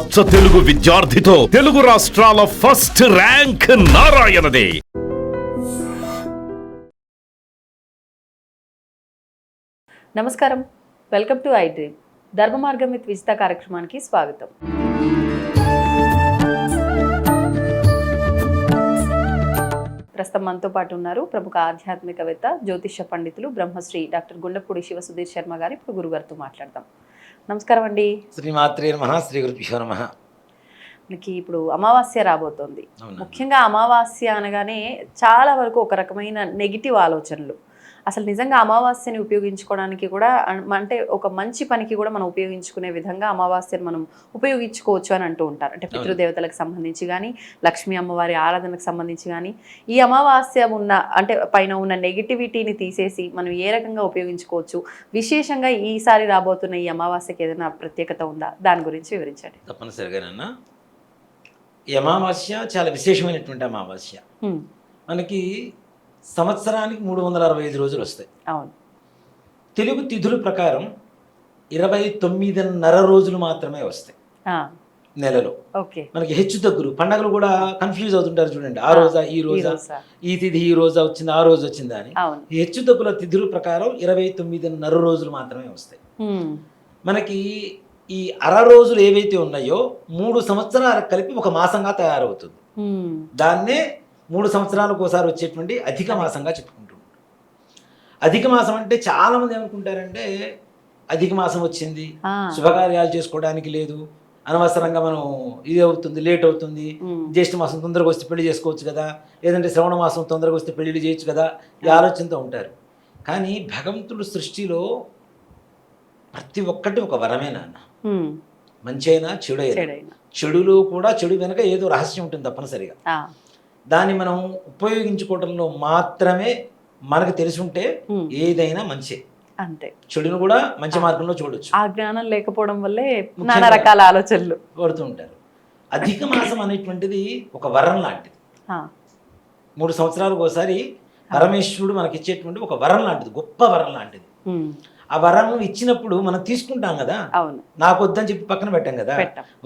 అచ్చ తెలుగు విద్యార్థితో తెలుగు రాష్ట్రాల first rank నారాయణదే. నమస్కారం, వెల్కమ్ టు ఐ డ్రీమ్. ధర్మ మార్గం విత్ విజిత కార్యక్రమానికి స్వాగతం. ప్రస్తుతం మనతో పాటు ఉన్నారు ప్రముఖ ఆధ్యాత్మికవేత్త, జ్యోతిష పండితులు, బ్రహ్మశ్రీ డాక్టర్ గుండపూడి శివ సుధీర్ శర్మ గారు. ఇప్పుడు గురుగారితో మాట్లాడదాం. నమస్కారం అండి. శ్రీమాత్రే నమః, శ్రీ గురుభ్యో నమః. మనకి ఇప్పుడు అమావాస్య రాబోతోంది. ముఖ్యంగా అమావాస్య అనగానే చాలా వరకు ఒక రకమైన నెగిటివ్ ఆలోచనలు. అసలు నిజంగా అమావాస్యని ఉపయోగించుకోవడానికి కూడా, అంటే ఒక మంచి పనికి కూడా మనం ఉపయోగించుకునే విధంగా అమావాస్యను మనం ఉపయోగించుకోవచ్చు అని అంటూ ఉంటారు. అంటే పితృదేవతలకు సంబంధించి కానీ, లక్ష్మీ అమ్మవారి ఆరాధనకు సంబంధించి కానీ, ఈ అమావాస్య ఉన్న అంటే పైన ఉన్న నెగిటివిటీని తీసేసి మనం ఏ రకంగా ఉపయోగించుకోవచ్చు, విశేషంగా ఈసారి రాబోతున్న ఈ అమావాస్యకి ఏదైనా ప్రత్యేకత ఉందా, దాని గురించి వివరించండి. తప్పనిసరిగానన్నా, ఈ అమావాస్య చాలా విశేషమైనటువంటి అమావాస్య. మనకి సంవత్సరానికి 365 రోజులు వస్తాయి. అవును. తెలుగు తిథుల ప్రకారం 29.5 రోజులు మాత్రమే వస్తాయి నెలలో. మనకి హెచ్చు తగ్గులు, పండగలు కూడా కన్ఫ్యూజ్ అవుతుంటారు చూడండి. ఆ రోజా, ఈ రోజా, ఈ తిథి ఈ రోజా వచ్చిందా, ఆ రోజు వచ్చిందా అని. ఈ హెచ్చు తగ్గుల తిథుల ప్రకారం 29.5 రోజులు మాత్రమే వస్తాయి. మనకి ఈ రోజులు ఏవైతే ఉన్నాయో 3 సంవత్సరాలకు కలిపి ఒక మాసంగా తయారవుతుంది. దాన్నే 3 సంవత్సరాలకు ఒకసారి వచ్చేటువంటి అధిక మాసంగా చెప్పుకుంటూ ఉంటాం. అధిక మాసం అంటే చాలా మంది ఏమనుకుంటారంటే, అధిక మాసం వచ్చింది, శుభకార్యాలు చేసుకోవడానికి లేదు, అనవసరంగా మనం ఇది అవుతుంది, లేట్ అవుతుంది, జ్యేష్ఠ మాసం తొందరగా వస్తే పెళ్లి చేసుకోవచ్చు కదా, లేదంటే శ్రవణ మాసం తొందరగా వస్తే పెళ్లిళ్ళు చేయొచ్చు కదా, ఈ ఆలోచనతో ఉంటారు. కానీ భగవంతుడు సృష్టిలో ప్రతి ఒక్కటి ఒక వరమే నాన్న. మంచి అయినా చెడు అయినా, చెడులో కూడా చెడు వెనక ఏదో రహస్యం ఉంటుంది తప్పనిసరిగా. దాన్ని మనం ఉపయోగించుకోవడంలో మాత్రమే మనకు తెలిసి ఉంటే ఏదైనా మంచి, అంతే. చెడును కూడా మంచి మార్గంలో చూడొచ్చు. ఆ జ్ఞానం లేకపోవడం వల్లే నానా రకాల ఆలోచనలు పడుతూ ఉంటారు. అధిక మాసం అనేటువంటిది ఒక వరం లాంటిది. 3 సంవత్సరాలకు ఒకసారి పరమేశ్వరుడు మనకి ఇచ్చేటువంటి ఒక వరం లాంటిది, గొప్ప వరం లాంటిది. ఆ వరం ఇచ్చినప్పుడు మనం తీసుకుంటాం కదా, నాకు వద్దని చెప్పి పక్కన పెట్టాం కదా.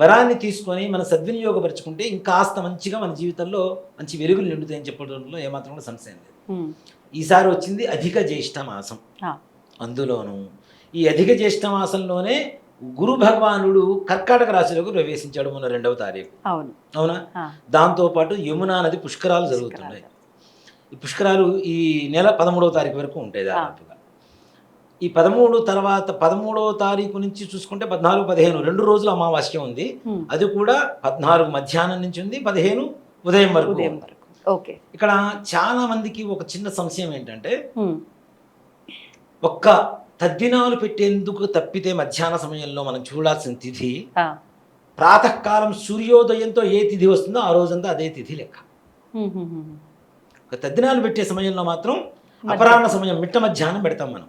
వరాన్ని తీసుకొని మనం సద్వినియోగపరచుకుంటే ఇంకాస్త మంచిగా మన జీవితంలో మంచి వెలుగులు నిండుతాయని చెప్పడంలో ఏమాత్రం కూడా సంశయం లేదు. ఈసారి వచ్చింది అధిక జ్యేష్ఠ మాసం. అందులోనూ ఈ అధిక జ్యేష్ఠ మాసంలోనే గురు భగవానుడు కర్కాటక రాశిలోకి ప్రవేశించాడు మొన్న 2వ తారీఖు. అవునా? దాంతోపాటు యమునా నది పుష్కరాలు జరుగుతున్నాయి. ఈ పుష్కరాలు ఈ నెల 13వ తారీఖు వరకు ఉంటాయి దాదాపుగా. ఈ 13 తర్వాత 13వ తారీఖు నుంచి చూసుకుంటే 14, 15 2 రోజులు అమావాస్య ఉంది. అది కూడా 14 మధ్యాహ్నం నుంచి ఉంది, 15 ఉదయం వరకు. ఇక్కడ చాలా మందికి ఒక చిన్న సంశయం ఏంటంటే, ఒక్క తద్దినాలు పెట్టేందుకు తప్పితే మధ్యాహ్న సమయంలో మనం చూడాల్సిన తిథి ప్రాతకాలం సూర్యోదయంతో ఏ తిథి వస్తుందో ఆ రోజంతా అదే తిథి లెక్క. ఒక తద్దినాలు పెట్టే సమయంలో మాత్రం అపరాహ్న సమయం, మిట్ట మధ్యాహ్నం పెడతాం మనం.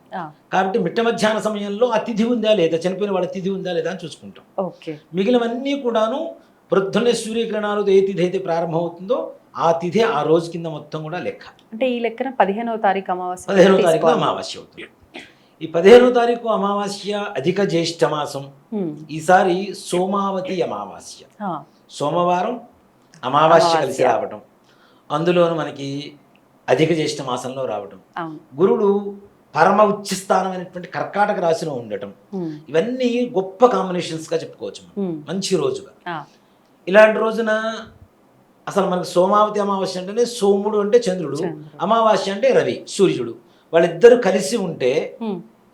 కాబట్టి మిట్ట మధ్యాహ్న సమయంలో ఆ తిథి ఉందా లేదా, చనిపోయిన వాళ్ళ తిథి ఉందా లేదా అని చూసుకుంటాం. మిగిలినవన్నీ కూడాను ప్రొద్దున్నే సూర్యకిరణాలు ఏ తిథి అయితే ప్రారంభం అవుతుందో ఆ తిథి ఆ రోజు కింద మొత్తం కూడా లెక్క. అంటే ఈ లెక్కన 15వ తారీఖు అమావాస్య, 15వ తారీఖున అమావాస్య అవుతుంది. ఈ 15వ తారీఖు అమావాస్య అధిక జ్యేష్ఠ మాసం. ఈసారి సోమావతి అమావాస్య, సోమవారం అమావాస్య కలిసి రావటం, అందులోను మనకి అధిక జ్యేష్ఠ మాసంలో రావటం, గురుడు పరమ ఉచ్చ స్థానమైనటువంటి కర్కాటక రాశిలో ఉండటం, ఇవన్నీ గొప్ప కాంబినేషన్స్ గా చెప్పుకోవచ్చు. మంచి రోజుగా ఇలాంటి రోజున అసలు మనకి సోమావతి అమావాస్య అంటేనే, సోముడు అంటే చంద్రుడు, అమావాస్య అంటే రవి సూర్యుడు, వాళ్ళిద్దరు కలిసి ఉంటే,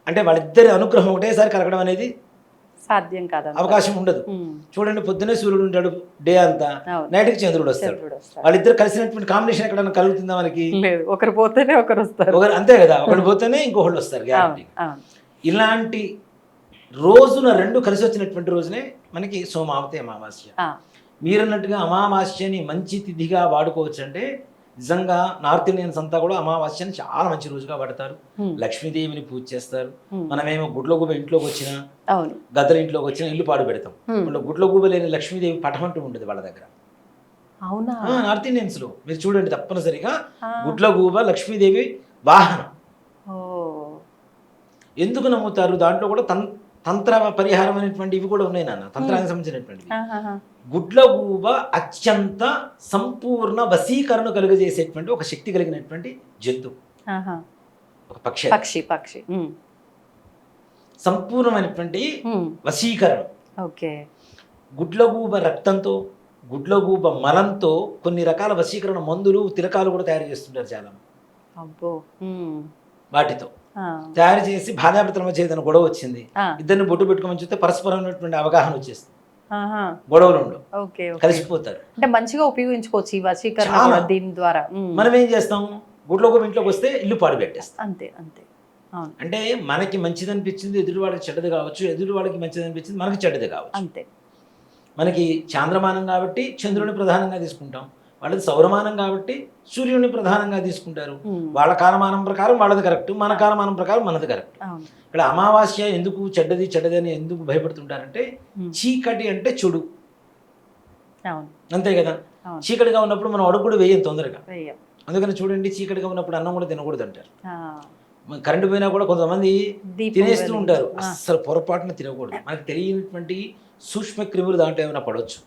అంటే వాళ్ళిద్దరి అనుగ్రహం ఒకటేసారి కలగడం అనేది సాధ్యం కాదు, అవకాశం ఉండదు. చూడండి, పొద్దునే సూర్యుడు ఉంటాడు డే అంతా, నైట్కి చంద్రుడు వస్తాడు. వాళ్ళిద్దరు కలిసినటువంటి కాంబినేషన్ ఎక్కడైనా కలుగుతుందా మనకి? ఒకరు పోతేనే ఒకరు వస్తారు, అంతే కదా. ఒకరు పోతేనే ఇంకొకళ్ళు వస్తారు గ్యారంటీ. ఇలాంటి రోజున 2 కలిసి వచ్చినటువంటి రోజునే మనకి సోమావతి అమావాస్య. మీరన్నట్టుగా అమావాస్యని మంచి తిథిగా వాడుకోవచ్చు. అంటే నిజంగా నార్త్ ఇండియన్స్ అంతా కూడా అమావాస్యని చాలా మంచి రోజుగా పడతారు. లక్ష్మీదేవిని పూజ చేస్తారు. మనమేమో గుడ్ల గుబ ఇంట్లోకి వచ్చినా, గద్దల ఇంట్లోకి వచ్చినా ఇల్లు పాడు పెడతాం. గుడ్ల గుబ లేని లక్ష్మీదేవి పటం అంటూ ఉండదు వాళ్ళ దగ్గర. నార్త్ ఇండియన్స్ లో మీరు చూడండి, తప్పనిసరిగా గుడ్ల గూబ లక్ష్మీదేవి వాహనం. ఎందుకు నమ్ముతారు? దాంట్లో కూడా తంత్ర పరిహారం అనేటువంటి ఇవి కూడా ఉన్నాయి నాన్న, తంత్రానికి సంబంధించినటువంటివి. గుడ్లగూబ అత్యంత సంపూర్ణ వశీకరణ కలుగజేసేటువంటి ఒక శక్తి కలిగినటువంటి జంతువు, ఒక పక్షి. పక్షి పక్షి సంపూర్ణమైనటువంటి వశీకరణం. ఓకే. గుడ్లగూబ రక్తంతో, గుడ్లగూబ మలంతో కొన్ని రకాల వశీకరణ మందులు, తిలకాలు కూడా తయారు చేస్తుంటారు చాలా మంది. అబ్బో. వాటితో తయారు చేసి భార్యాభర్తల మధ్య ఏదైనా గొడవ వచ్చింది, ఇద్దరిని బొట్టు పెట్టుకోమని చూస్తే పరస్పరమైనటువంటి అవగాహన వచ్చేస్తుంది, గొడవలు ఉండవు, కలిసిపోతారు. అంటే మంచిగా ఉపయోగించుకోవచ్చు ఈ వశీకరణ దీని ద్వారా. మనం ఏం చేస్తాం, గుడ్లగూబ ఇంట్లోకి వస్తే ఇల్లు పాడు పెట్టేస్తాం. అంతే అంతే. అంటే మనకి మంచిది అనిపించింది ఎదుటి వాళ్ళకి చెడ్డది కావచ్చు, ఎదుటి వాళ్ళకి మంచిది అనిపించింది మనకి చెడ్డది కావచ్చు. అంతే. మనకి చాంద్రమానం కాబట్టి చంద్రుని ప్రధానంగా తీసుకుంటాం, వాళ్ళది సౌరమానం కాబట్టి సూర్యుడిని ప్రధానంగా తీసుకుంటారు. వాళ్ళ కాలమానం ప్రకారం వాళ్ళది కరెక్ట్, మన కాలమానం ప్రకారం మనది కరెక్ట్. ఇక్కడ అమావాస్య ఎందుకు చెడ్డది చెడ్డది అని ఎందుకు భయపడుతుంటారంటే, చీకటి అంటే చెడు, అంతే కదా. చీకటిగా ఉన్నప్పుడు మనం అడుగు కూడా వేయం తొందరగా. అందుకని చూడండి, చీకటిగా ఉన్నప్పుడు అన్నం కూడా తినకూడదు అంటారు. కరెంటు పోయినా కూడా కొంతమంది తినేస్తూ ఉంటారు, అస్సలు పొరపాటున తినకూడదు. మనకు తెలియనటువంటి సూక్ష్మ క్రిములు దాంట్లో ఏమైనా పడవచ్చు.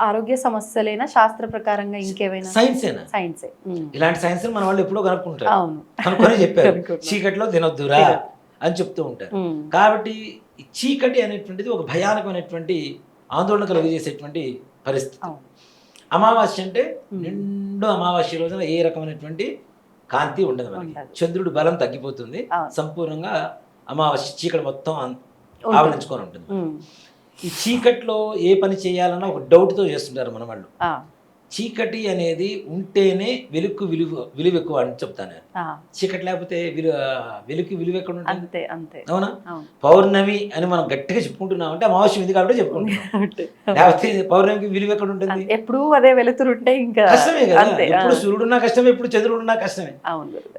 ఆరోగ్య సమస్యలైనా శాస్త్ర ప్రకారంగా ఇంకేమైనా సైన్సేనా, సైన్సే. ఇలాంటి సైన్స్ మన వాళ్ళు ఎప్పుడో కనుక్కుంటారు, కనుక్కొని చెప్పారు చీకటిలో తినొద్దురా అని చెప్తూ ఉంటారు. కాబట్టి చీకటి అనేటువంటిది ఒక భయానకమైనటువంటి ఆందోళన కలిగజేసేటువంటి పరిస్థితి. అమావాస్య అంటే నిండు అమావాస్య రోజున ఏ రకమైనటువంటి కాంతి ఉండదు మనకి, చంద్రుడు బలం తగ్గిపోతుంది, సంపూర్ణంగా అమావాస్య చీకటి మొత్తం ఆవరించుకొని ఉంటుంది. ఈ చీకట్లో ఏ పని చేయాలన్నా ఒక డౌట్తో చేస్తుంటారు మన వాళ్ళు. చీకటి అనేది ఉంటేనే వెలుగు విలువ ఎక్కువ అని చెప్తాను. చీకటి లేకపోతే వెలుగు విలువ ఎక్కడ ఉంటుంది? అవునా? పౌర్ణమి అని మనం గట్టిగా చెప్పుకుంటున్నాం అంటే అమావాస్య ఉంది కాబట్టి చెప్పుకుంటున్నాం, లేకపోతే పౌర్ణమికి విలువ ఎక్కడ ఉంటుంది? ఎప్పుడు అదే వెలుతురుంటే ఇంకా కష్టమే కదా. ఎప్పుడు సూర్యుడున్నా కష్టమే, ఎప్పుడు చంద్రుడున్నా కష్టమే.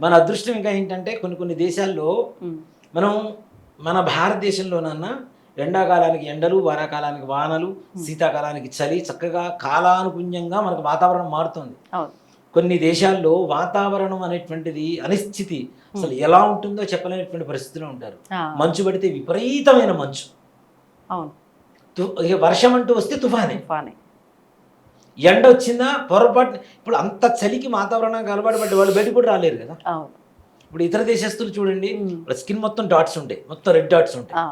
మన అదృష్టం ఇంకా ఏంటంటే కొన్ని దేశాల్లో మనం, మన భారతదేశంలోనన్నా ఎండాకాలానికి ఎండలు, వానాకాలానికి వానలు, శీతాకాలానికి చలి, చక్కగా కాలానుగుణ్యంగా మనకు వాతావరణం మారుతుంది. కొన్ని దేశాల్లో వాతావరణం అనేటువంటిది అనిశ్చితి, అసలు ఎలా ఉంటుందో చెప్పలేనటువంటి పరిస్థితిలో ఉంటారు. మంచు పడితే విపరీతమైన మంచు, వర్షం అంటూ వస్తే తుఫానే, ఎండ వచ్చిందా పొరపాటు. ఇప్పుడు అంత చలికి వాతావరణానికి అలవాటు పడ్డ వాళ్ళు బయటకు కూడా రాలేరు కదా. ఇప్పుడు ఇతర దేశస్తులు చూడండి, స్కిన్ మొత్తం డాట్స్ ఉంటాయి, మొత్తం రెడ్ డాట్స్ ఉంటాయి,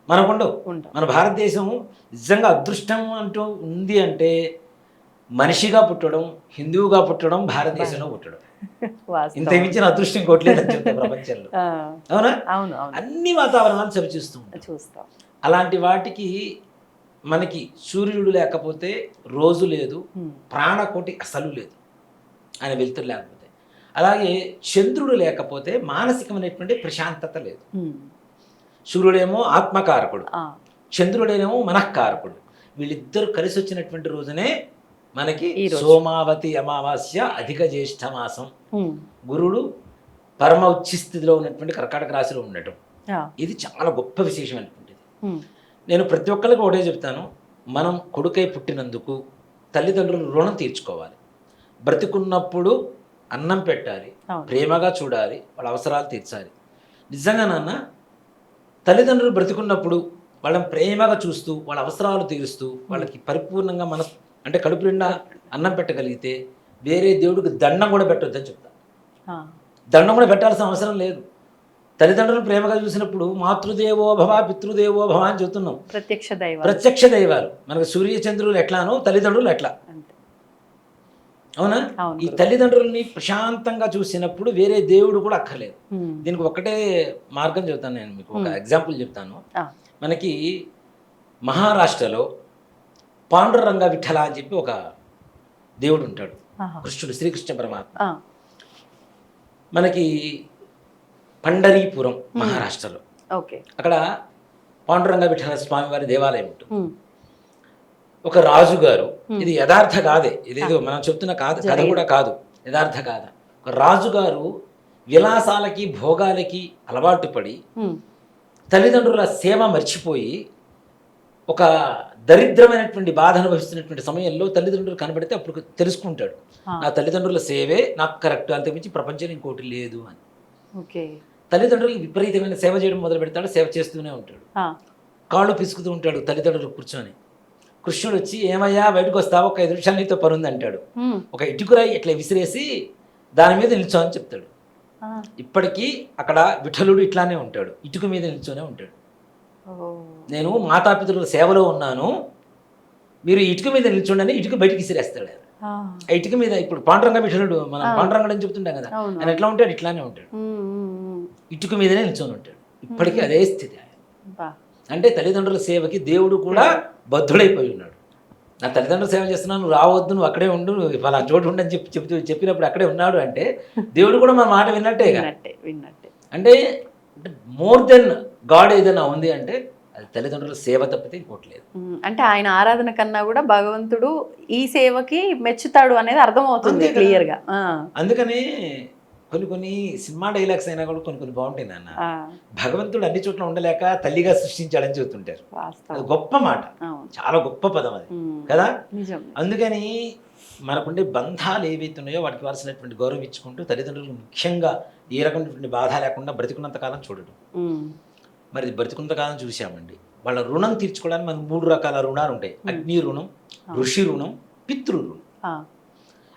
మనకుండవు. మన భారతదేశం నిజంగా అదృష్టం అంటూ ఉంది అంటే మనిషిగా పుట్టడం, హిందువుగా పుట్టడం, భారతదేశంలో పుట్టడం, ఇంత మించిన అదృష్టం ఇంకోట్లేదని చెప్తాం ప్రపంచంలో. అవునా? అన్ని వాతావరణాలు చూస్తాం. అలాంటి వాటికి మనకి సూర్యుడు లేకపోతే రోజు లేదు, ప్రాణకోటి అసలు లేదు, ఆయన వెలుతురు లేకపోతే. అలాగే చంద్రుడు లేకపోతే మానసికమైనటువంటి ప్రశాంతత లేదు. సూర్యుడేమో ఆత్మకారకుడు, చంద్రుడేమో మనఃకారకుడు. వీళ్ళిద్దరు కలిసి వచ్చినటువంటి రోజునే మనకి సోమావతి అమావాస్య, అధిక జ్యేష్ఠ మాసం, గురుడు పరమ ఉచ్చి స్థితిలో ఉన్నటువంటి కర్కాటక రాశిలో ఉండటం, ఇది చాలా గొప్ప విశేషమైనటువంటిది. నేను ప్రతి ఒక్కరికి ఒకటే చెప్తాను, మనం కొడుకై పుట్టినందుకు తల్లిదండ్రులు రుణం తీర్చుకోవాలి. బ్రతికున్నప్పుడు అన్నం పెట్టాలి, ప్రేమగా చూడాలి, వాళ్ళ అవసరాలు తీర్చాలి. నిజంగా నాన్న, తల్లిదండ్రులు బ్రతికున్నప్పుడు వాళ్ళని ప్రేమగా చూస్తూ, వాళ్ళ అవసరాలు తీరుస్తూ, వాళ్ళకి పరిపూర్ణంగా అంటే కడుపు నిండా అన్నం పెట్టగలిగితే వేరే దేవుడికి దండం కూడా పెట్టొద్దని చెప్తాను. దండం కూడా పెట్టాల్సిన అవసరం లేదు. తల్లిదండ్రులు ప్రేమగా చూసినప్పుడు మాతృదేవో భవ పితృదేవో భవ అని చెప్తున్నాం. ప్రత్యక్ష దైవాలు మనకు సూర్య చంద్రులు ఎట్లానో తల్లిదండ్రులు ఎట్లా. అవునా? ఈ తల్లిదండ్రులని ప్రశాంతంగా చూసినప్పుడు వేరే దేవుడు కూడా అక్కర్లేదు. దీనికి ఒక్కటే మార్గం చెప్తాను నేను మీకు, ఒక ఎగ్జాంపుల్ చెప్తాను. మనకి మహారాష్ట్రలో పాండురంగ విఠల అని చెప్పి ఒక దేవుడు ఉంటాడు, కృష్ణుడు, శ్రీకృష్ణ పరమాత్మ. మనకి పండరీపురం మహారాష్ట్రలో, అక్కడ పాండురంగ విఠల స్వామి వారి దేవాలయం ఉంటుంది. ఒక రాజుగారు, ఇది యథార్థ కాదే, ఇదేదో మనం చెప్తున్న కథ కూడా కాదు, యథార్థ కాదు. ఒక రాజుగారు విలాసాలకి భోగాలకి అలవాటు పడి తల్లిదండ్రుల సేవ మర్చిపోయి ఒక దరిద్రమైనటువంటి బాధ అనుభవిస్తున్నటువంటి సమయంలో తల్లిదండ్రులు కనబడితే అప్పుడు తెలుసుకుంటాడు, నా తల్లిదండ్రుల సేవే నాకు కరెక్ట్, అంతకుమించి ప్రపంచంలో ఇంకోటి లేదు అని. తల్లిదండ్రులకి విపరీతమైన సేవ చేయడం మొదలు పెడతాడు, సేవ చేస్తూనే ఉంటాడు. కాళ్ళు పిసుకుతూ ఉంటాడు తల్లిదండ్రులు కూర్చొని. కృష్ణుడు వచ్చి ఏమయ్యా బయటకు వస్తావు, ఒక 5 నిమిషాలు నీతో పని ఉంది అంటాడు. ఒక ఇటుకురాయి ఇట్లా విసిరేసి దాని మీద నిల్చో అని చెప్తాడు. ఇప్పటికీ అక్కడ విఠలుడు ఇట్లానే ఉంటాడు, ఇటుక మీద నిల్చొనే ఉంటాడు. నేను మాతాపితరుల సేవలో ఉన్నాను, మీరు ఇటుక మీద నిల్చోండి, ఇటుక బయటికి విసిరేస్తాడు. ఆ ఇటుక మీద ఇప్పుడు పాండురంగ విఠలుడు, మనం పాండురంగడు అని చెప్తుంటాం కదా, ఆయన ఎట్లా ఉంటాడు ఇట్లానే ఉంటాడు, ఇటుక మీదనే నిల్చొని ఉంటాడు. ఇప్పటికీ అదే స్థితి. అంటే తల్లిదండ్రుల సేవకి దేవుడు కూడా బద్ధుడైపోయి ఉన్నాడు. నా తల్లిదండ్రుల సేవ చేస్తున్నాను, నువ్వు రావద్దు, నువ్వు అక్కడే ఉండు, నువ్వు అలా చోటు ఉండని చెప్పినప్పుడు అక్కడే ఉన్నాడు అంటే దేవుడు కూడా మన మాట విన్నట్టే. అంటే మోర్ దెన్ గాడ్ ఏదైనా ఉంది అంటే అది తల్లిదండ్రుల సేవ తప్పితే ఇంకోట్లేదు. అంటే ఆయన ఆరాధన కన్నా కూడా భగవంతుడు ఈ సేవకి మెచ్చుతాడు అనేది అర్థమవుతుంది క్లియర్ గా. అందుకని కొన్ని సినిమా డైలాగ్స్ అయినా కూడా కొన్ని బాగుంటాయి నాన్న. భగవంతుడు అన్ని చోట్ల ఉండలేక తల్లిగా సృష్టించాడని చెబుతుంటారు. అది గొప్ప మాట, చాలా గొప్ప పదం అది కదా. అందుకని మనకుండే బంధాలు ఏవైతే ఉన్నాయో వాటికి వాల్సినటువంటి గౌరవం ఇచ్చుకుంటూ తల్లిదండ్రులకు ముఖ్యంగా ఏ రకమైనటువంటి బాధ లేకుండా బ్రతికున్నంత కాలం చూడడం. మరి బ్రతికున్నంత కాలం చూసామండి, వాళ్ళ రుణం తీర్చుకోవడానికి మనకు 3 రకాల రుణాలు ఉంటాయి. అగ్ని రుణం, ఋషి రుణం, పితృ రుణం.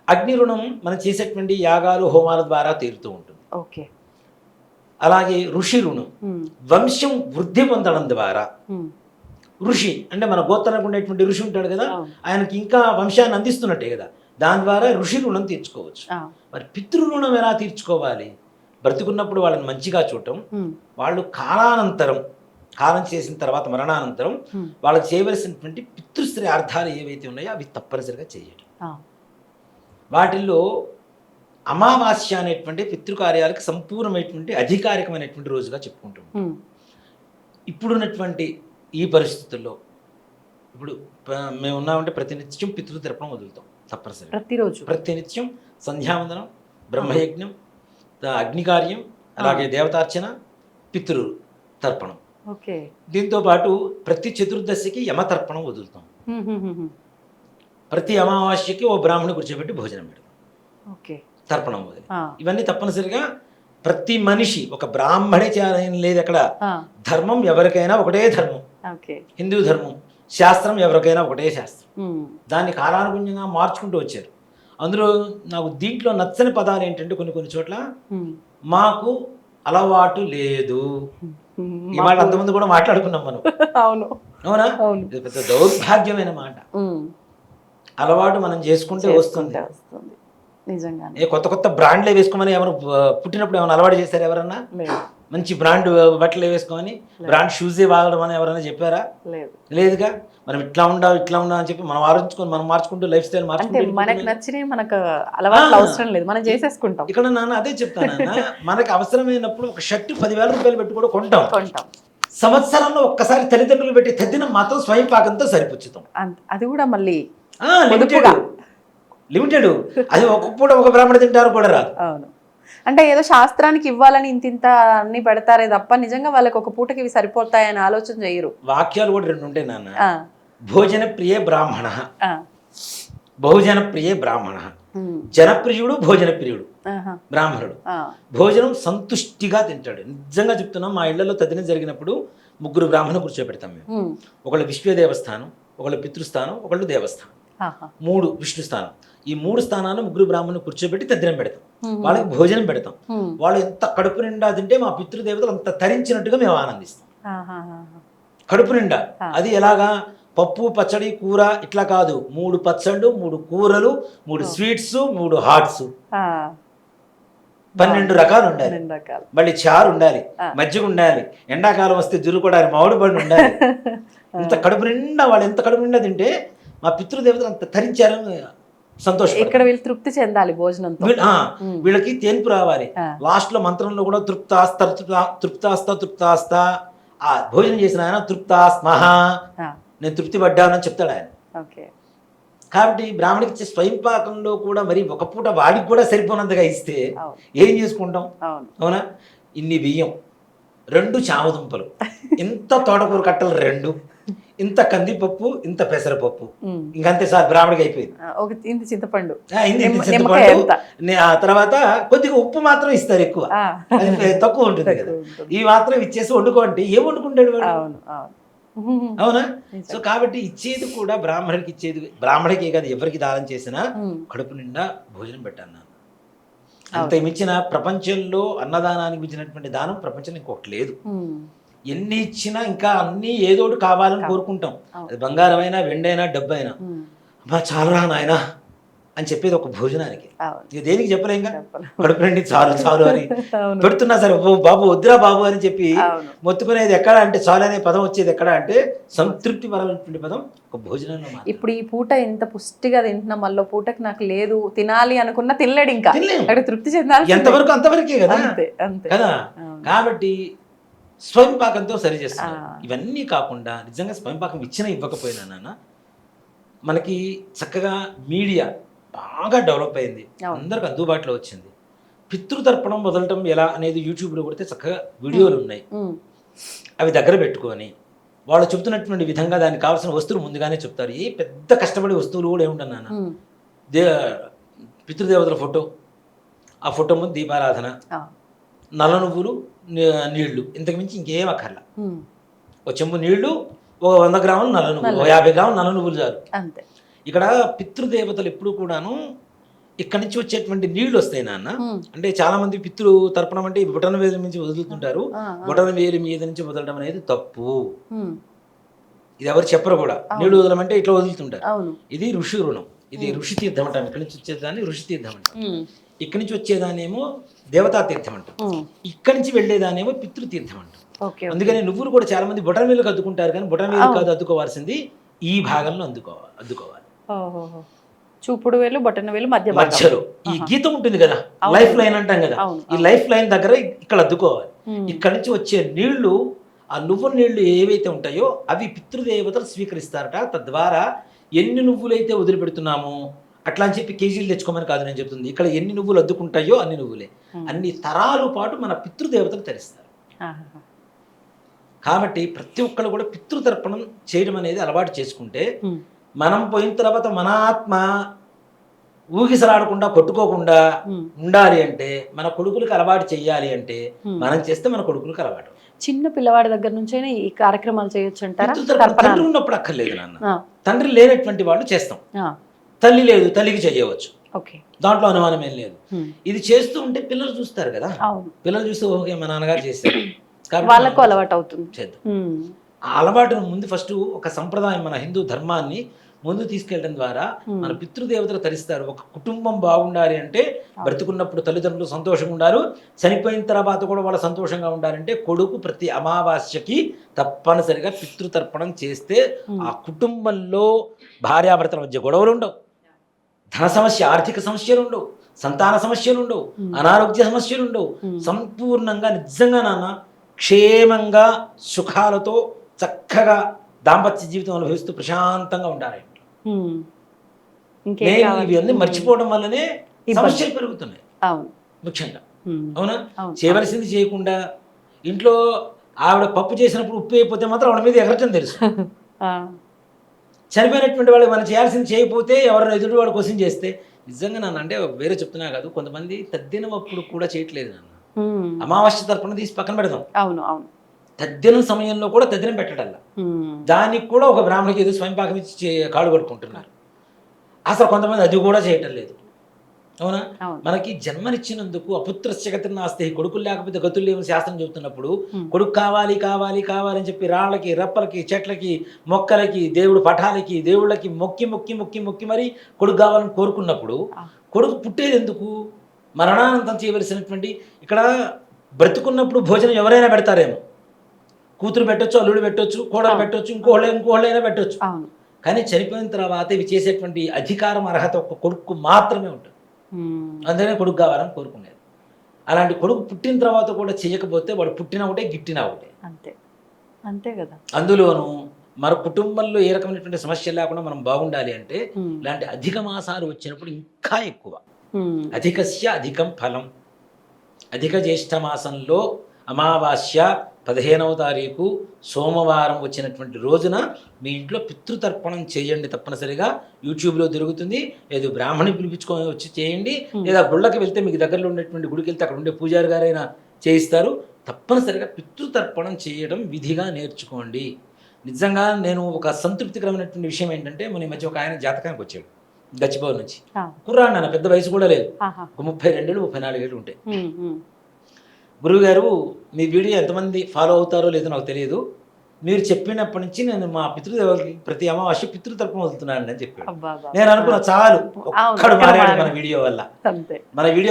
అగ్ని రుణం మనం చేసేటువంటి యాగాలు హోమాల ద్వారా తీరుతూ ఉంటుంది. అలాగే ఋషి రుణం వంశం వృద్ధి పొందడం ద్వారా. ఋషి అంటే మన గోత్రానికి ఉండేటువంటి ఋషి ఉంటాడు కదా, ఆయనకి ఇంకా వంశాన్ని అందిస్తున్నట్టే కదా, దాని ద్వారా ఋషి రుణం తీర్చుకోవచ్చు. మరి పితృ రుణం ఎలా తీర్చుకోవాలి? బ్రతికున్నప్పుడు వాళ్ళని మంచిగా చూడటం, వాళ్ళు కాలం చేసిన తర్వాత మరణానంతరం వాళ్ళకి చేయవలసినటువంటి పితృశ్రార్థాలు ఏవైతే ఉన్నాయో అవి తప్పనిసరిగా చేయడం. వాటిల్లో అమావాస్య అనేటువంటి పితృకార్యాలకు సంపూర్ణమైనటువంటి అధికారికమైనటువంటి రోజుగా చెప్పుకుంటాం. ఇప్పుడున్నటువంటి ఈ పరిస్థితుల్లో ఇప్పుడు మేము ఉన్నామంటే ప్రతినిత్యం పితృతర్పణం వదులుతాం తప్పనిసరి. ప్రతినిత్యం సంధ్యావందనం, బ్రహ్మయజ్ఞం, అగ్నికార్యం, అలాగే దేవతార్చన, పితృ తర్పణం. దీంతో పాటు ప్రతి చతుర్దశికి యమతర్పణం వదులుతాం. ప్రతి అమావాస్యకి ఓ బ్రాహ్మణి కూర్చోబెట్టి భోజనం పెడతాం, తర్పణం వదిలి. ఇవన్నీ తప్పనిసరిగా ప్రతి మనిషి, ఒక బ్రాహ్మణే చేయాలని లేదు అక్కడ. ధర్మం ఎవరికైనా ఒకటే ధర్మం, హిందూ ధర్మం. శాస్త్రం ఎవరికైనా ఒకటే శాస్త్రం. దాన్ని కాలానుగుణంగా మార్చుకుంటూ వచ్చారు. అందులో నాకు దీంట్లో నచ్చని పదాలు ఏంటంటే కొన్ని చోట్ల మాకు అలవాటు లేదు. ఈ మాట అంతమంది కూడా మాట్లాడుకున్నాం మనం. అవునా? పెద్ద దౌర్భాగ్యమైన మాట. అలవాటు మనం చేసుకుంటే వస్తుంది. కొత్త బ్రాండ్లే వేసుకోమని ఎవరు పుట్టినప్పుడు ఏమైనా అలవాటు చేశారు? ఎవరన్నా మంచి బ్రాండ్ బట్టలు వేసుకోమని, బ్రాండ్ షూజే వాడడం అని ఎవరైనా చెప్పారా? లేదుగా. మనం ఇట్లా ఉండాలి అని చెప్పి మనం ఆలోచించుకొని మనం మార్చుకుంటూ లైఫ్ స్టైల్ మార్చుకుంటే మనకు నచ్చినవి మనకు అలవాటు అవసరం లేదు, మనం చేసేసుకుంటాం. ఇక్కడ నాన్న అదే చెప్తాను, మనకు అవసరమైనప్పుడు ఒక షర్ట్ 10,000 రూపాయలు పెట్టి కూడా కొంటాం. సంవత్సరంలో ఒక్కసారి తల్లిదండ్రులు పెట్టి తద్దినం మాత్రం స్వయం పాకంతో సరిపుచ్చుతాం. అది కూడా మళ్ళీ లిమిటెడ్. అది ఒక పూట ఒక బ్రాహ్మణ తింటారు కూడా రాదు. అవును. అంటే ఏదో శాస్త్రానికి ఇవ్వాలని ఇంత అన్ని పెడతారే తప్ప నిజంగా వాళ్ళకి ఒక పూటకి ఇవి సరిపోతాయని ఆలోచన చేయరు. వాక్యాలు కూడా 2 ఉంటాయి నాన్న. భోజన ప్రియ బ్రాహ్మణ, బహుజన ప్రియ బ్రాహ్మణ. జనప్రియుడు, భోజన ప్రియుడు బ్రాహ్మణుడు. భోజనం సంతుష్టిగా తింటాడు. నిజంగా చెప్తున్నాం, మా ఇళ్లలో తద్దినం జరిగినప్పుడు 3 బ్రాహ్మణులు కూర్చోబెడతాం మేము. ఒకళ్ళు విశ్వ దేవస్థానం, ఒకళ్ళు పితృస్థానం, ఒకళ్ళు దేవస్థానం, 3 విష్ణు స్థానం. ఈ 3 స్థానాలు 3 బ్రాహ్మణులు కూర్చోబెట్టి తద్దినం పెడతాం. వాళ్ళకి భోజనం పెడతాం. వాళ్ళు ఎంత కడుపు నిండా తింటే మా పితృదేవతలు అంత తరించినట్టుగా మేము ఆనందిస్తాం. కడుపు నిండా. అది ఎలాగా? పప్పు, పచ్చడి, కూర ఇట్లా కాదు. 3 పచ్చళ్ళు, 3 కూరలు, 3 స్వీట్స్, 3 హాట్స్, 12 రకాలు ఉండాలి. మళ్ళీ చారు ఉండాలి, మజ్జిగ ఉండాలి, ఎండాకాలం వస్తే జురుకోవడానికి మామిడి పండు ఉండాలి. ఇంత కడుపు నిండా వాళ్ళు ఎంత కడుపు నిండా తింటే మా పితృదేవతలు అంత తరించారని సంతోషం. ఇక్కడ వీళ్ళు తృప్తి చెందాలి భోజనంతో. వీళ్ళకి తేన్పు రావాలి. లాస్ట్ లో మంత్రంలో కూడా తృప్తాస్తా ఆ భోజనం చేసిన ఆయన తృప్తాస్మహ, నేను తృప్తి పడ్డానని చెప్తాడు ఆయన. కాబట్టి బ్రాహ్మణికి ఇచ్చే స్వయం పాకంలో కూడా మరి ఒక పూట వాడికి కూడా సరిపోనంతగా ఇస్తే ఏం చేసుకుంటాం? అవునా? ఇన్ని బియ్యం, 2 చామదుంపలు, ఇంత తోటకూర కట్టలు 2, ఇంత కందిపప్పు, ఇంత పెసరపప్పు, ఇంకంతే సార్ బ్రాహ్మడికి అయిపోయింది. ఇంత చింతపండు, ఆ తర్వాత కొద్దిగా ఉప్పు మాత్రం ఇస్తారు, ఎక్కువ తక్కువ ఉంటుంది కదా. ఈ మాత్రం ఇచ్చేసి వండుకోండి. ఏం వండుకుంటాడు వాడు? అవునా? సో కాబట్టి ఇచ్చేది కూడా బ్రాహ్మణుడికి ఇచ్చేది, బ్రాహ్మడికే కాదు ఎవరికి దానం చేసినా కడుపు నిండా భోజనం పెట్టాను. అంత మించిన ప్రపంచంలో అన్నదానానికి మించినటువంటి దానం ప్రపంచంలో ఇంకొకటి లేదు. ఎన్ని ఇచ్చినా ఇంకా అన్ని ఏదోటి కావాలని కోరుకుంటాం. అది బంగారమైనా, వెండైనా, డబ్బైనా. అమ్మా చాలా నాయనా అని చెప్పేది ఒక భోజనానికి. ఇక దేనికి చెప్పలేం కదా, కడుపు నిండి చాలు చాలు అని పెడుతున్నా సరే బాబు వద్దురా బాబు అని చెప్పి మొత్తుకునేది ఎక్కడ అంటే, చాలు అనే పదం వచ్చేది ఎక్కడ అంటే సంతృప్తి పరమైనటువంటి పదం ఒక భోజనంలో. ఇప్పుడు ఈ పూట ఎంత పుష్టిగా తింటున్నా, మళ్ళీ పూటకి నాకు లేదు తినాలి అనుకున్నా తినలేడు, ఇంకా అక్కడ తృప్తి చెందాలి. ఎంతవరకు అంతవరకే కదా కదా. కాబట్టి స్వయంపాకంతో సరి చేస్తున్నారు. ఇవన్నీ కాకుండా నిజంగా స్వయంపాకం ఇచ్చినా ఇవ్వకపోయినా నాన్న, మనకి చక్కగా మీడియా బాగా డెవలప్ అయింది, అందరికి అందుబాటులో వచ్చింది. పితృతర్పణం వదలటం ఎలా అనేది యూట్యూబ్లో కొడితే చక్కగా వీడియోలు ఉన్నాయి. అవి దగ్గర పెట్టుకొని వాళ్ళు చెప్తున్నటువంటి విధంగా దానికి కావాల్సిన వస్తువులు ముందుగానే చెప్తారు. ఏ పెద్ద కష్టపడే వస్తువులు కూడా ఏముంటాయి నాన్న, పితృదేవతల ఫోటో, ఆ ఫోటో ముందు దీపారాధన, నల్ల నువ్వులు, నీళ్లు, ఇంతకు మించి ఇంకేం అక్కర్లా. ఒక చెంబు నీళ్లు, ఒక 100 గ్రాములు నల్ల నువ్వులు, 50 గ్రాములు నల్ల నువ్వులు చాలు. అంతే. ఇక్కడ పితృదేవతలు ఎప్పుడు కూడాను ఇక్కడి నుంచి వచ్చేటువంటి నీళ్లు వస్తాయి నాన్న. అంటే చాలా మంది పితృ తర్పణం అంటే బొటన వేలు నుంచి వదులుతుంటారు. బొటన వేలు మీద నుంచి వదలడం అనేది తప్పు. ఇది ఎవరు చెప్పరు కూడా. నీళ్లు వదలమంటే ఇట్లా వదులుతుంటారు. ఇది ఋషి రుణం, ఇది ఋషి తీర్థం అంటాం. ఇక్కడి నుంచి వచ్చేదాన్ని ఋషి తీర్థం అంటాం. ఇక్కడి నుంచి వచ్చేదానేమో దేవతా తీర్థం అంటాం. ఇక్కడి నుంచి వెళ్ళేదానేమో పితృతీర్థం అంటాం. అందుకని నువ్వులు కూడా చాలా మంది బొటన వేలుకి అద్దుకుంటారు, కానీ బొటన వేలు కాదు అద్దుకోవాల్సింది, ఈ భాగంలో అద్దుకోవాలి. చూపుడు వేలు, బొటన వేలు మధ్యలో ఈ గీతం ఉంటుంది కదా, లైఫ్ లైన్ అంటాం కదా, ఈ లైఫ్ లైన్ దగ్గర ఇక్కడ అద్దుకోవాలి. ఇక్కడ నుంచి వచ్చే నీళ్లు, ఆ నువ్వుల నీళ్లు ఏవైతే ఉంటాయో అవి పితృదేవతలు స్వీకరిస్తారట. తద్వారా ఎన్ని నువ్వులైతే వదిలిపెడుతున్నామో అట్లా అని చెప్పి కేజీలు తెచ్చుకోమని కాదు నేను చెప్తుంది. ఇక్కడ ఎన్ని నువ్వులు అద్దుకుంటాయో అన్ని నువ్వులే, అన్ని తరాలు పాటు మన పితృదేవతలు తరిస్తారు. కాబట్టి ప్రతి ఒక్కరు కూడా పితృతర్పణం చేయడం అనేది అలవాటు చేసుకుంటే, మనం పోయిన తర్వాత మన ఆత్మ ఊగిసలాడకుండా కొట్టుకోకుండా ఉండాలి అంటే, మన కొడుకులకు అలవాటు చెయ్యాలి అంటే మనం చేస్తే మన కొడుకులకు అలవాటు. చిన్న పిల్లవాడి దగ్గర నుంచైనా ఈ కార్యక్రమాలు చేయొచ్చు అంటారా? తండ్రి ఉన్నప్పుడు అక్కర్లేదు నాన్న, తండ్రి లేనటువంటి వాళ్ళు చేస్తాం. తల్లి లేదు, తల్లికి చేయవచ్చు, దాంట్లో అనుమానం ఏం లేదు. ఇది చేస్తూ ఉంటే పిల్లలు చూస్తారు కదా, పిల్లలు చూస్తే ఓకే మా నాన్నగారు చేస్తారు, వాళ్ళకు అలవాటు అవుతుంది. చేద్దాం. ఆ అలవాటును ముందు ఫస్ట్ ఒక సంప్రదాయం, మన హిందూ ధర్మాన్ని ముందు తీసుకెళ్ళడం ద్వారా మన పితృదేవతలు తరిస్తారు. ఒక కుటుంబం బాగుండాలి అంటే, బ్రతుకున్నప్పుడు తల్లిదండ్రులు సంతోషంగా ఉండాలి, చనిపోయిన తర్వాత కూడా వాళ్ళు సంతోషంగా ఉండాలంటే కొడుకు ప్రతి అమావాస్యకి తప్పనిసరిగా పితృతర్పణం చేస్తే ఆ కుటుంబంలో భార్యాభర్తల మధ్య గొడవలు ఉండవు, ధన సమస్య, ఆర్థిక సమస్యలు ఉండవు, సంతాన సమస్యలు ఉండవు, అనారోగ్య సమస్యలు ఉండవు. సంపూర్ణంగా నిజంగా నాన్న క్షేమంగా సుఖాలతో చక్కగా దాంపత్య జీవితం అనుభవిస్తూ ప్రశాంతంగా ఉండాలి. ఇవన్నీ మర్చిపోవడం వల్లనే సమస్యలు పెరుగుతున్నాయి ముఖ్యంగా. అవునా? చేయవలసింది చేయకుండా ఇంట్లో ఆవిడ పప్పు చేసినప్పుడు ఉప్పు అయిపోతే మాత్రం ఆవిడ మీద ఎగరటం తెలుసు. చనిపోయినటువంటి వాళ్ళు మనం చేయాల్సింది చేయకపోతే ఎవరైనా ఎదుటి వాడు క్వశ్చన్ చేస్తే, నిజంగా నాన్న అంటే వేరే చెప్తున్నా కాదు, కొంతమంది తద్దినం అప్పుడు కూడా చేయట్లేదు నాన్న. అమావాస్య తర్పణ తీసి పక్కన పెడదాం, అవును అవును, తద్దినం సమయంలో కూడా తద్దినం పెట్టడల్లా, దానికి కూడా ఒక బ్రాహ్మణికి ఏదో స్వయంపాకం ఇచ్చి కాళ్ళు కట్టుకుంటున్నారు. అసలు కొంతమంది అది కూడా చేయటం లేదు. అవునా? మనకి జన్మనిచ్చినందుకు అపుత్రస్య గతి నాస్తి, కొడుకులు లేకపోతే గతులు లేవని శాస్త్రం చెబుతున్నప్పుడు, కొడుకు కావాలి కావాలి కావాలి అని చెప్పి రాళ్ళకి, రప్పలకి, చెట్లకి, మొక్కలకి, దేవుడు పఠాలకి, దేవుళ్ళకి మొక్కి మొక్కి మొక్కి మొక్కి మరి కొడుకు కావాలని కోరుకున్నప్పుడు, కొడుకు పుట్టేది ఎందుకు? మరణానంతం చేయవలసినటువంటి, ఇక్కడ బ్రతుకున్నప్పుడు భోజనం ఎవరైనా పెడతారేమో, కూతురు పెట్టొచ్చు, అల్లుడు పెట్టొచ్చు, కోడలు పెట్టొచ్చు, ఇంకోళ్ళైనా పెట్టొచ్చు. కానీ చనిపోయిన తర్వాత ఇవి చేసేటువంటి అధికారం, అర్హత ఒక్క కొడుకు మాత్రమే ఉంటుంది. అందుకనే కొడుకు కావాలని కోరుకునేది. అలాంటి కొడుకు పుట్టిన తర్వాత కూడా చేయకపోతే వాడు పుట్టిన ఒకటే, గిట్టిన ఒకటే. అంతే అంతే కదా. అందులోనూ మన కుటుంబంలో ఏ రకమైనటువంటి సమస్యలు లేకుండా మనం బాగుండాలి అంటే, ఇలాంటి అధిక మాసాలు వచ్చినప్పుడు ఇంకా ఎక్కువ, అధికస్య అధికం ఫలం. అధిక జ్యేష్ఠ మాసంలో అమావాస్య 15వ తారీఖు సోమవారం వచ్చినటువంటి రోజున మీ ఇంట్లో పితృతర్పణం చేయండి. తప్పనిసరిగా యూట్యూబ్లో దొరుకుతుంది, లేదు బ్రాహ్మణి పిలిపించుకొని వచ్చి చేయండి, లేదా గుళ్ళకి వెళ్తే మీకు దగ్గరలో ఉండేటువంటి గుడికి వెళ్తే అక్కడ ఉండే పూజారి గారైనా చేయిస్తారు. తప్పనిసరిగా పితృతర్పణం చేయడం విధిగా నేర్చుకోండి. నిజంగా నేను ఒక సంతృప్తికరమైనటువంటి విషయం ఏంటంటే మన ఈ మధ్య ఒక ఆయన జాతకానికి వచ్చాడు గచ్చిబౌలి నుంచి. కుర్రాడు నాన్న, పెద్ద వయసు కూడా లేదు, ఒక 32 34 ఏళ్ళు ఉంటాయి. గురువు గారు, మీ వీడియో ఎంతమంది ఫాలో అవుతారో లేదో నాకు తెలియదు, మీరు చెప్పినప్పటి నుంచి నేను మా పితృదేవులకి ప్రతి అమావాస్య పితృతర్పణ వదులుతున్నాను అని చెప్పాడు. నేను అనుకున్నా చాలు, ఒక్కడు మారాడు మన వీడియో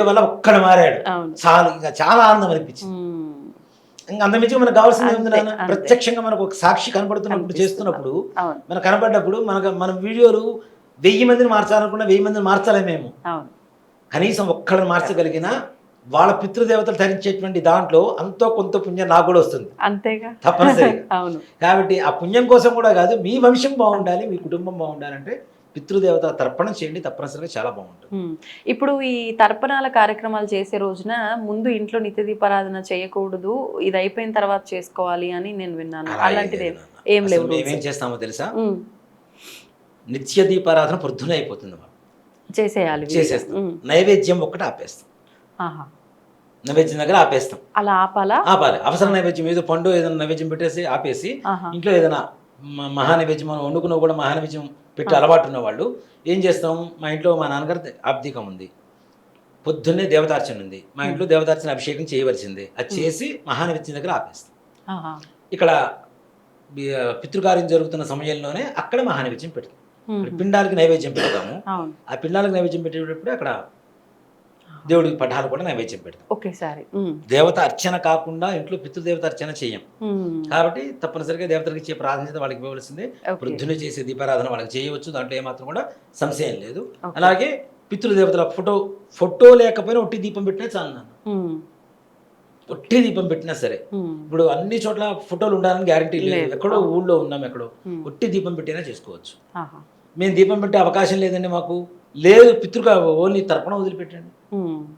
వల్ల, ఒక్కడు మారాడు చాలు, ఇంకా చాలా ఆనందం అనిపించింది. ఇంకా అంతమించి మనకు కావాల్సింది ఏముంది నాన్న, ప్రత్యక్షంగా మనకు ఒక సాక్షి కనపడుతున్నప్పుడు చేస్తున్నప్పుడు మనకు కనపడ్డప్పుడు మన వీడియోలు 1000 మందిని మార్చాలనుకున్నా 1000 మందిని మార్చాలి మేము, కనీసం ఒక్కడిని మార్చగలిగినా వాళ్ళ పితృదేవతలు ధరించేటువంటి దాంట్లో అంతో కొంత పుణ్యం నాకు కూడా వస్తుంది, అంతేగా తప్పనిసరిగా. కాబట్టి ఆ పుణ్యం కోసం కూడా కాదు, మీ వంశం బాగుండాలి, మీ కుటుంబం బాగుండాలంటే పితృదేవత తర్పణం చేయండి, తప్పనిసరిగా చాలా బాగుంటుంది. ఇప్పుడు ఈ తర్పణాల కార్యక్రమాలు చేసే రోజున ముందు ఇంట్లో నిత్య దీపారాధన చేయకూడదు, ఇది అయిపోయిన తర్వాత చేసుకోవాలి అని నేను విన్నాను. అలాంటిది ఏం లేవు. మేమేం చేస్తామో తెలుసా, నిత్య దీపారాధన పొద్దున అయిపోతుంది, చేసేయాలి, చేసేస్తాం. నైవేద్యం ఒక్కటి ఆపేస్తాం, నైవేద్యం దగ్గర ఆపేస్తాం. అలా ఆపాలి. అవసరం నైవేద్యం ఏదో పండు ఏదైనా నైవేద్యం పెట్టేసి ఆపేసి ఇంట్లో ఏదైనా మహానైవేద్యం మనం వండుకున్న కూడా మహానైవేద్యం పెట్టి అలవాటు ఉన్న వాళ్ళు ఏం చేస్తాం, మా ఇంట్లో మా నాన్నగారు ఆబ్దికం ఉంది, పొద్దున్నే దేవతార్చన ఉంది, మా ఇంట్లో దేవతార్చన అభిషేకం చేయవలసిందే, అది చేసి మహానైవేద్యం దగ్గర ఆపేస్తాం. ఇక్కడ పితృకార్యం జరుగుతున్న సమయంలోనే అక్కడ మహానైవేద్యం పెడతాం. పిండాలకి నైవేద్యం పెడతాము, ఆ పిండాలకు నైవేద్యం పెట్టేటప్పుడు అక్కడ దేవుడికి పటాలు కూడా నైవేద్యం పెడతాం ఒకేసారి. దేవత అర్చన కాకుండా ఇంట్లో పితృదేవత అర్చన చెయ్యం, కాబట్టి తప్పనిసరిగా దేవతలకు ఇచ్చే ప్రాధాన్యత వాళ్ళకి ఇవ్వవలసిందే. వృద్ధులు చేసే దీపారాధన వాళ్ళకి చేయవచ్చు, దాంట్లో ఏమాత్రం కూడా సంశయం లేదు. అలాగే పితృదేవతల ఫోటో లేకపోయినా ఒట్టి దీపం పెట్టినా చాలు నాన్న, ఒట్టి దీపం పెట్టినా సరే. ఇప్పుడు అన్ని చోట్ల ఫోటోలు ఉండాలని గ్యారంటీ లేదు, ఎక్కడో ఊళ్ళో ఉన్నాం, ఎక్కడో ఒట్టి దీపం పెట్టినా చేసుకోవచ్చు. మేము దీపం పెట్టే అవకాశం లేదండి మాకు, లేదు పితృగా ఓన్లీ తర్పణ వదిలిపెట్టండి,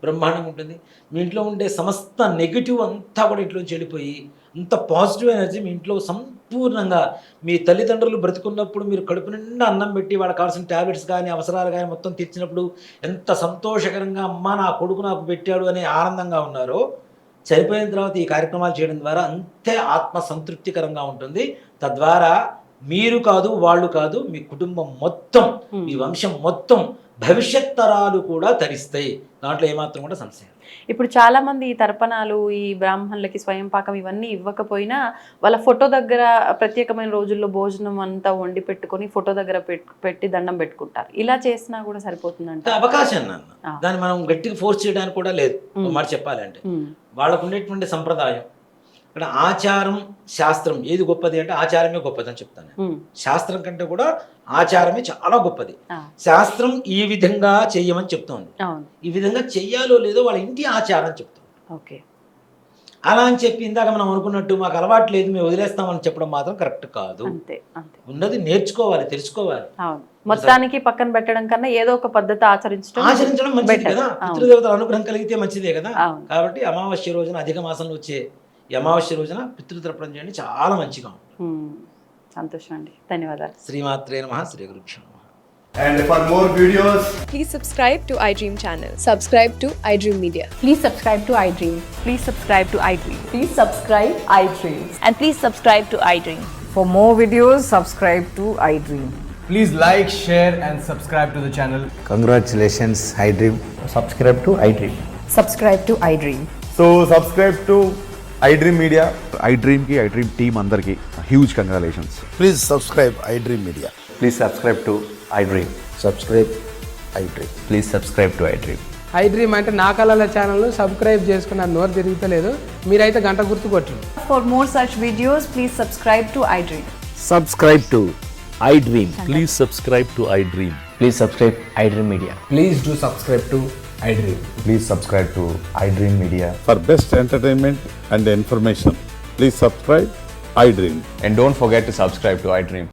బ్రహ్మాండంగా ఉంటుంది. మీ ఇంట్లో ఉండే సమస్త నెగిటివ్ అంతా కూడా ఇంట్లో చెడిపోయి అంత పాజిటివ్ ఎనర్జీ మీ ఇంట్లో సంపూర్ణంగా, మీ తల్లిదండ్రులు బ్రతికున్నప్పుడు మీరు కడుపు నిండా అన్నం పెట్టి వాళ్ళకి కావాల్సిన ట్యాబ్లెట్స్ కానీ అవసరాలు కానీ మొత్తం తీర్చినప్పుడు ఎంత సంతోషకరంగా అమ్మ నా కొడుకు నాకు పెట్టాడు అనే ఆనందంగా ఉన్నారో, చనిపోయిన తర్వాత ఈ కార్యక్రమాలు చేయడం ద్వారా అంతే ఆత్మ సంతృప్తికరంగా ఉంటుంది. తద్వారా మీరు కాదు, వాళ్ళు కాదు, మీ కుటుంబం మొత్తం, మీ వంశం మొత్తం, భవిష్యత్ తరాలు కూడా తరిస్తాయి, దాంట్లో ఏమాత్రం కూడా సంశయం. ఇప్పుడు చాలా మంది ఈ తర్పణాలు, ఈ బ్రాహ్మణులకి స్వయం పాకం ఇవన్నీ ఇవ్వకపోయినా వాళ్ళ ఫోటో దగ్గర ప్రత్యేకమైన రోజుల్లో భోజనం అంతా వండి పెట్టుకొని ఫోటో దగ్గర పెట్టి దండం పెట్టుకుంటారు. ఇలా చేసినా కూడా సరిపోతుందంటే అవకాశం నాన్న, దాన్ని మనం గట్టిగా ఫోర్స్ చేయడానికి కూడా లేదు. మాట చెప్పాలంటే వాళ్ళకు ఉండేటువంటి సంప్రదాయం, ఇక్కడ ఆచారం శాస్త్రం ఏది గొప్పది అంటే ఆచారమే గొప్పది అని చెప్తాను. శాస్త్రం కంటే కూడా ఆచారమే చాలా గొప్పది. శాస్త్రం ఈ విధంగా చెయ్యమని చెప్తోంది, ఈ విధంగా చెయ్యాలో లేదో వాళ్ళ ఇంటి ఆచారం చెప్తుంది. అలా అని చెప్పి ఇందాక మనం అనుకున్నట్టు మాకు అలవాటు లేదు మేము వదిలేస్తామని చెప్పడం మాత్రం కరెక్ట్ కాదు. ఉన్నది నేర్చుకోవాలి, తెలుసుకోవాలి. మొత్తానికి పక్కన పెట్టడం కన్నా ఏదో ఒక పద్ధతి ఆచరించడం మంచిది కదా, పితృదేవతల అనుగ్రహం కలిగితే మంచిదే కదా. కాబట్టి అమావాస్య రోజున అధిక మాసంలో వచ్చే ఈ అమావాస్య రోజున పితృతర్పణం చేయండి, చాలా మంచిగా ఉంటుంది. సంతోషం అండి, ధన్యవాదాలు. శ్రీమాత్రే నమః, శ్రీ గురుభ్యో నమః. And for more videos, please subscribe to iDream channel. Subscribe to iDream Media. Please subscribe to iDream. Please subscribe to iDream. Please subscribe iDream. And please subscribe to iDream. For more videos, subscribe to iDream. please like, share and subscribe to the channel. Congratulations, iDream. Subscribe to iDream. Subscribe to iDream. So subscribe to iDream Media. iDream ki iDream team andarki huge congratulations. Please subscribe iDream Media. Please subscribe to iDream. Subscribe iDream. Please subscribe to iDream. iDream అంటే నా కళల channel subscribe చేసుకున్న నోరు తిరుగుతలేదు, మీరైతే గంట గుర్తు కొట్టండి. For more such videos, please subscribe to iDream. Subscribe to iDream. Please subscribe to iDream. Please subscribe iDream Media. Please do subscribe to iDream. Please subscribe to iDream Media. For best entertainment and information, please subscribe iDream. And don't forget to subscribe to iDream.